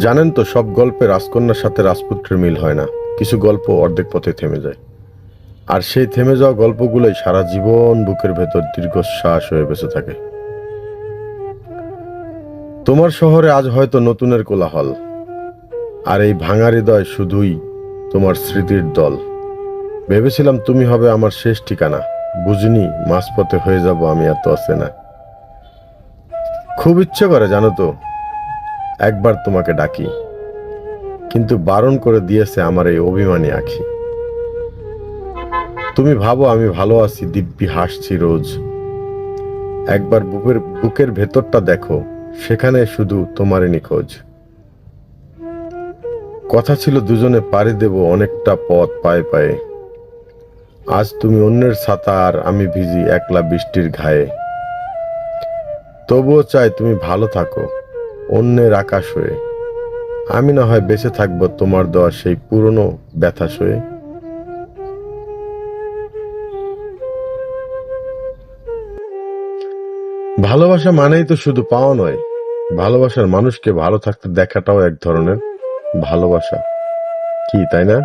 জানেন তো, সব গল্পে রাজকন্যার সাথে রাজপুত্রের মিল হয় না। কিছু গল্প অর্ধেক পথে থেমে যায়, আর সেই থেমে যাওয়া গল্পগুলোই সারা জীবন বুকের ভেতর দীর্ঘশ্বাস হয়ে বেঁচে থাকে। তোমার শহরে আজ হয়তো নতুনের কোলাহল, আর এই ভাঙা হৃদয় শুধুই তোমার স্মৃতির দল। ভেবেছিলাম তুমি হবে আমার শেষ ঠিকানা, বুঝিনি মাঝপথে হয়ে যাব আমি এত অচেনা। খুব ইচ্ছে করে জানো তো, একবার তোমাকে ডাকি, কিন্তু বারণ করে দিয়েছে আমার এই অভিমানী আঁখি। তুমি ভাবো আমি ভালো আছি, দিব্যি হাসছি রোজ। একবার বুকের বুকের ভেতরটা দেখো, সেখানে শুধু তোমারই নিখোঁজ। কথা ছিল দুজনে পাড়ি দেব অনেকটা পথ পায়ে পায়ে। আজ তুমি অন্যের ছাতা আর আমি ভিজি একলা বৃষ্টির ঘায়ে। তবুও চাই তুমি ভালো থাকো অন্যের আকাশ হয়ে। আমি না হয় বেঁচে থাকবো তোমার দেওয়া সেই পুরনো ব্যথা সয়ে। ভালোবাসা মানেই তো শুধু পাওয়া নয়, ভালোবাসার মানুষকে ভালো থাকতে দেখাটাও এক ধরনের ভালোবাসা, কি তাই না?